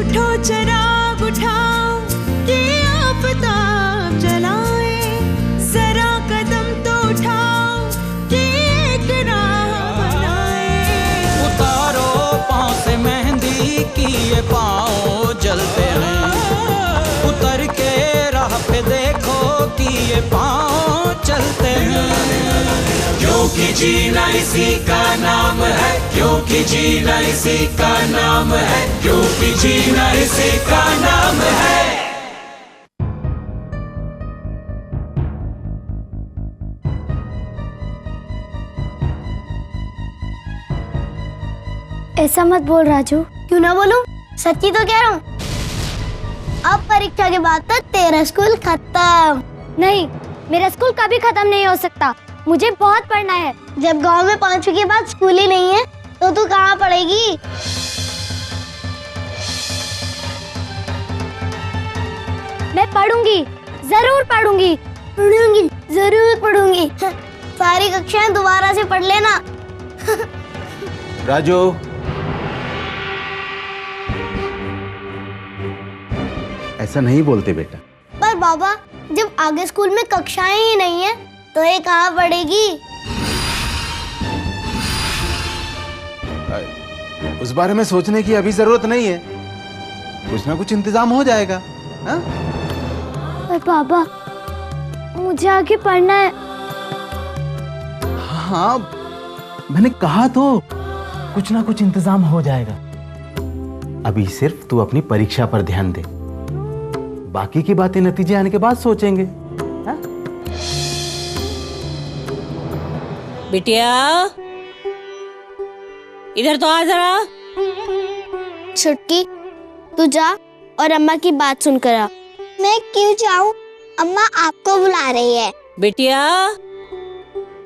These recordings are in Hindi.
उठो चिराग उठाओ कि आफताब जलाए, जरा कदम तो उठाओ कि एक राह बनाए। उतारो पाँव से मेहंदी की ये पाँव जलते हैं, उतर के राह पे देखो कि ये पाँव चलते हैं। क्योंकि जीना इसी का नाम है, क्योंकि जीना इसी का नाम है, क्योंकि जीना इसी का नाम है। ऐसा मत बोल राजू। क्यों ना बोलूं, सच्ची तो कह रहा हूँ। अब परीक्षा के बाद तो तेरा स्कूल खत्म। नहीं, मेरा स्कूल कभी खत्म नहीं हो सकता, मुझे बहुत पढ़ना है। जब गांव में 5वीं के बाद स्कूल ही नहीं है तो तू कहाँ पढ़ेगी? मैं पढ़ूंगी, जरूर पढ़ूंगी। पढ़ूंगी, जरूर पढ़ूंगी। सारी कक्षाएं दोबारा से पढ़ लेना। राजू, ऐसा नहीं बोलते बेटा। पर बाबा, जब आगे स्कूल में कक्षाएं ही नहीं है तो ये कहाँ पढ़ेगी? उस बारे में सोचने की अभी जरूरत नहीं है, कुछ ना कुछ इंतजाम हो जाएगा। हाँ? पर बाबा, मुझे आगे पढ़ना है। हाँ, मैंने कहा तो कुछ ना कुछ इंतजाम हो जाएगा। अभी सिर्फ तू अपनी परीक्षा पर ध्यान दे, बाकी की बातें नतीजे आने के बाद सोचेंगे। हाँ? बिटिया, इधर तो आ जरा। छुटकी, तू जा और अम्मा की बात सुनकर आ। मैं क्यों जाऊं? अम्मा आपको बुला रही है। बिटिया,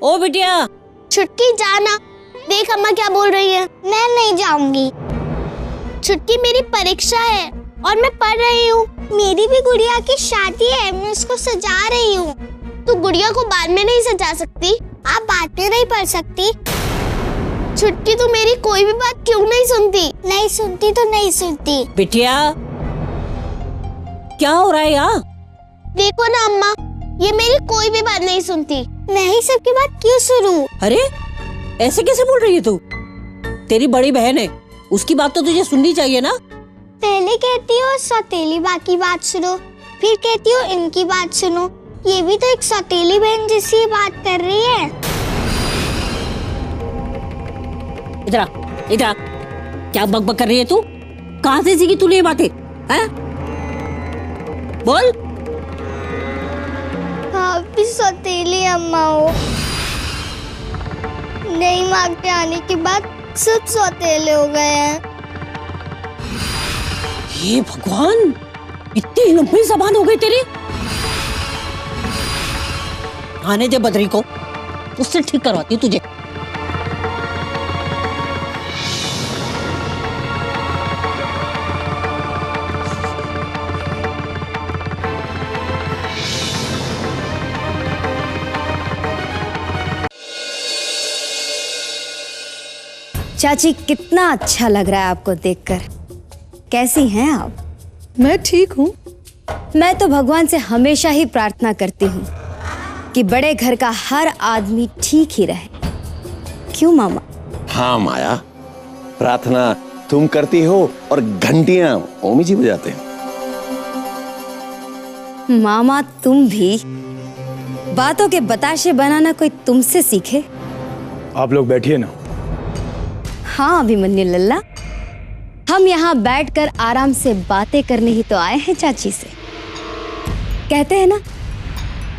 ओ बिटिया। छुटकी, जाना, देख अम्मा क्या बोल रही है। मैं नहीं जाऊंगी। छुटकी, मेरी परीक्षा है और मैं पढ़ रही हूँ। मेरी भी गुड़िया की शादी है, मैं उसको सजा रही हूँ। तू गुड़िया को बाद में नहीं सजा सकती? आप बाद में नहीं पढ़ सकती? छुटकी, तू मेरी कोई भी बात क्यों नहीं सुनती? नहीं सुनती तो नहीं सुनती। बिटिया, क्या हो रहा है यहाँ? देखो ना अम्मा, ये मेरी कोई भी बात नहीं सुनती। मैं ही सबकी बात क्यों सुनूं? अरे, ऐसे कैसे बोल रही है तू? तेरी बड़ी बहन है, उसकी बात तो तुझे सुननी चाहिए ना। पहले कहती हो सौतेली बात की बात सुनो, फिर कहती हो इनकी बात सुनो। ये भी तो एक सौतेली बहन जैसी बात कर रही है। इधर आ, इधर आ। क्या बकबक कर रही है तू? कहाँ से सीखी तूने ये बातें? हैं? बोल। आप भी सौतेली अम्मा हो। नई माँ के आने के बाद सब सौतेले हो गए हैं। ये भगवान, इतनी लंबी जबान हो गई तेरी। आने दे बद्री को, उससे ठीक करवाती हूँ तुझे। चाची, कितना अच्छा लग रहा है आपको देखकर। कैसी हैं आप? मैं ठीक हूँ। मैं तो भगवान से हमेशा ही प्रार्थना करती हूँ कि बड़े घर का हर आदमी ठीक ही रहे। क्यों मामा? हाँ माया, प्रार्थना तुम करती हो और घंटियां ओमी जी बजाते हैं। मामा, तुम भी बातों के बताशे बनाना कोई तुमसे सीखे। आप लोग बैठिए ना। हाँ अभिमन्यु लल्ला, हम यहाँ बैठकर आराम से बातें करने ही तो आए हैं चाची से। कहते हैं ना,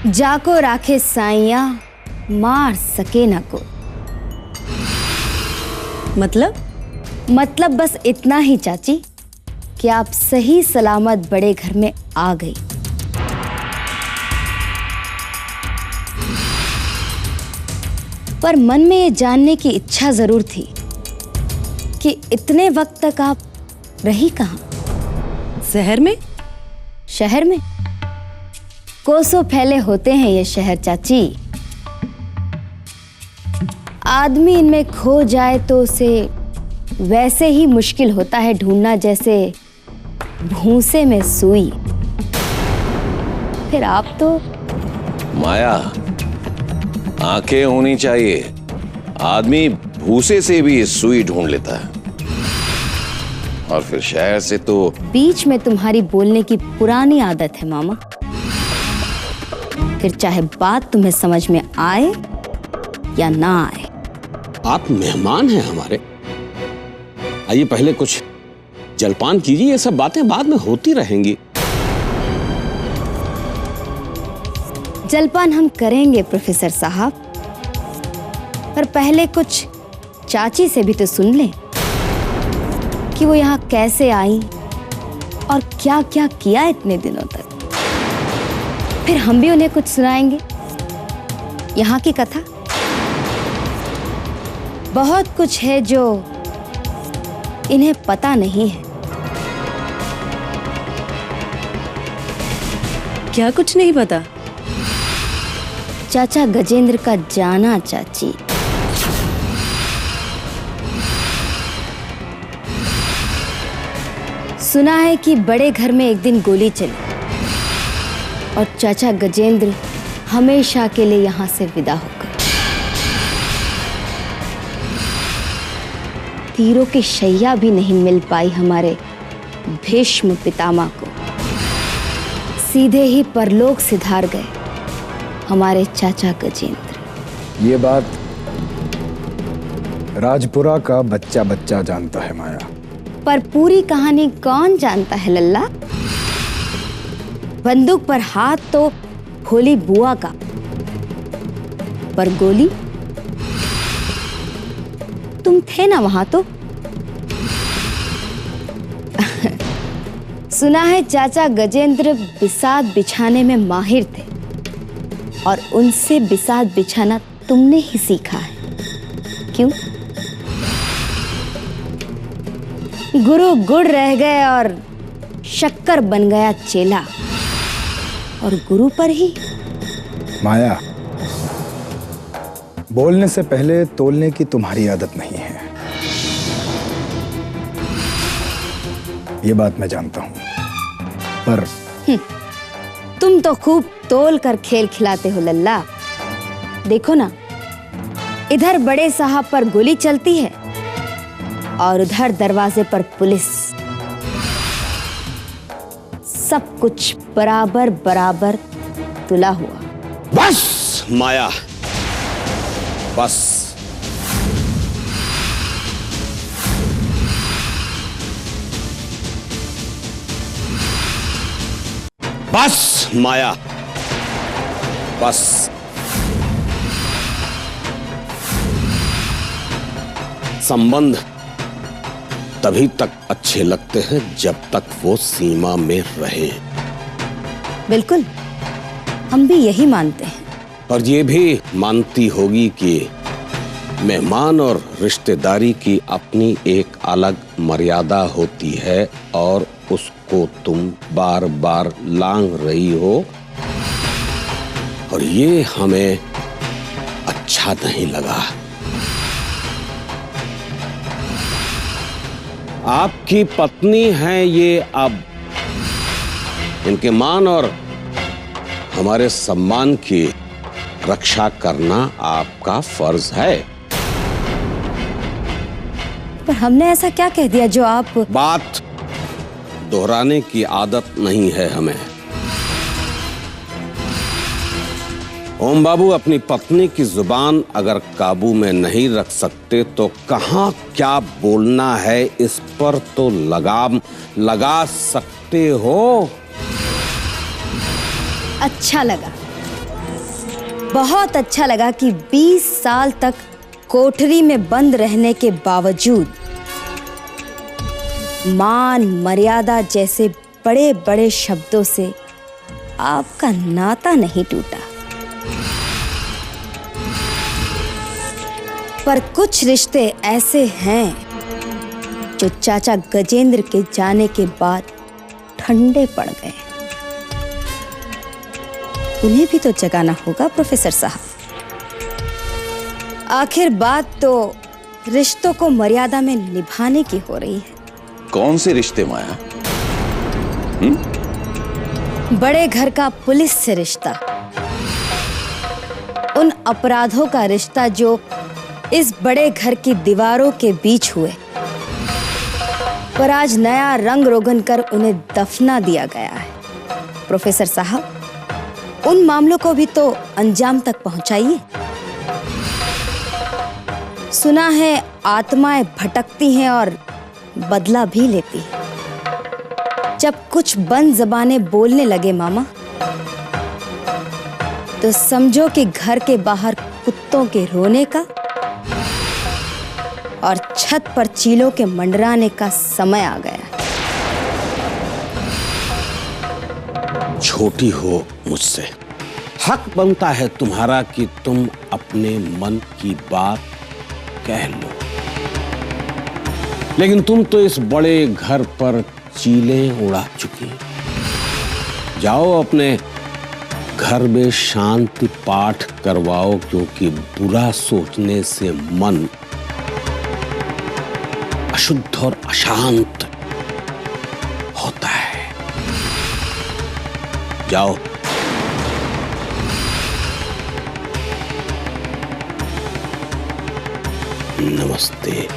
जाको राखे साइया मार सके ना को। मतलब बस इतना ही चाची कि आप सही सलामत बड़े घर में आ गई। पर मन में ये जानने की इच्छा जरूर थी कि इतने वक्त तक आप रही कहाँ? शहर में? शहर में? कोसों फैले होते हैं ये शहर चाची। आदमी इनमें खो जाए तो उसे वैसे ही मुश्किल होता है ढूंढना जैसे भूसे में सुई। फिर आप तो माया, आंखें होनी चाहिए। आदमी भूसे से भी सुई ढूंढ लेता है, और फिर शहर से तो। बीच में तुम्हारी बोलने की पुरानी आदत है मामा। फिर चाहे बात तुम्हें समझ में आए या ना आए। आप मेहमान हैं हमारे, आइए पहले कुछ जलपान कीजिए। ये सब बातें बाद में होती रहेंगी। जलपान हम करेंगे प्रोफेसर साहब, पर पहले कुछ चाची से भी तो सुन लें कि वो यहाँ कैसे आई और क्या क्या किया इतने दिनों तक। फिर हम भी उन्हें कुछ सुनाएंगे यहाँ की कथा। बहुत कुछ है जो इन्हें पता नहीं है। क्या कुछ नहीं पता? चाचा गजेंद्र का जाना चाची। सुना है कि बड़े घर में एक दिन गोली चली और चाचा गजेंद्र हमेशा के लिए यहां से विदा हो गए। तीरों की शैया भी नहीं मिल पाई हमारे भीष्म पितामह को। सीधे ही परलोक सिधार गए हमारे चाचा गजेंद्र। ये बात राजपुरा का बच्चा बच्चा जानता है माया। पर पूरी कहानी कौन जानता है लल्ला? बंदूक पर हाथ तो भोली बुआ का, पर गोली तुम थे ना वहां तो। सुना है चाचा गजेंद्र बिसात बिछाने में माहिर थे और उनसे बिसात बिछाना तुमने ही सीखा है, क्यों? गुरु गुड़ रह गए और शक्कर बन गया चेला, और गुरु पर ही। माया, बोलने से पहले तोलने की तुम्हारी आदत नहीं है, ये बात मैं जानता हूं। पर तुम तो खूब तोल कर खेल खिलाते हो लल्ला। देखो ना, इधर बड़े साहब पर गोली चलती है और उधर दरवाजे पर पुलिस। सब कुछ बराबर बराबर तुला हुआ। बस माया, बस। बस माया, बस। संबंध तभी तक अच्छे लगते हैं जब तक वो सीमा में रहे। बिल्कुल, हम भी यही मानते हैं। और ये भी मानती होगी कि मेहमान और रिश्तेदारी की अपनी एक अलग मर्यादा होती है, और उसको तुम बार बार लांघ रही हो, और ये हमें अच्छा नहीं लगा। आपकी पत्नी हैं ये, अब इनके मान और हमारे सम्मान की रक्षा करना आपका फर्ज है। पर हमने ऐसा क्या कह दिया जो आप? बात दोहराने की आदत नहीं है हमें। ओम बाबू अपनी पत्नी की जुबान अगर काबू में नहीं रख सकते तो कहां क्या बोलना है इस पर तो लगाम लगा सकते हो। अच्छा लगा, बहुत अच्छा लगा कि 20 साल तक कोठरी में बंद रहने के बावजूद मान मर्यादा जैसे बड़े बड़े शब्दों से आपका नाता नहीं टूटा। पर कुछ रिश्ते ऐसे हैं जो चाचा गजेंद्र के जाने के बाद ठंडे पड़ गए। उन्हें भी तो जगाना होगा प्रोफेसर साहब। आखिर बात तो रिश्तों को मर्यादा में निभाने की हो रही है। कौन से रिश्ते माया? बड़े घर का पुलिस से रिश्ता, उन अपराधों का रिश्ता जो इस बड़े घर की दीवारों के बीच हुए, पर आज नया रंग रोगन कर उन्हें दफना दिया गया है। प्रोफेसर साहब, उन मामलों को भी तो अंजाम तक पहुंचाइए। सुना है आत्माएं भटकती हैं और बदला भी लेती हैं। जब कुछ बंद ज़बानें बोलने लगे मामा, तो समझो कि घर के बाहर कुत्तों के रोने का और छत पर चीलों के मंडराने का समय आ गया। छोटी हो मुझसे, हक बनता है तुम्हारा कि तुम अपने मन की बात कह लो, लेकिन तुम तो इस बड़े घर पर चीलें उड़ा चुकी। जाओ अपने घर में शांति पाठ करवाओ, क्योंकि बुरा सोचने से मन अशुद्ध और अशांत होता है। जाओ। नमस्ते।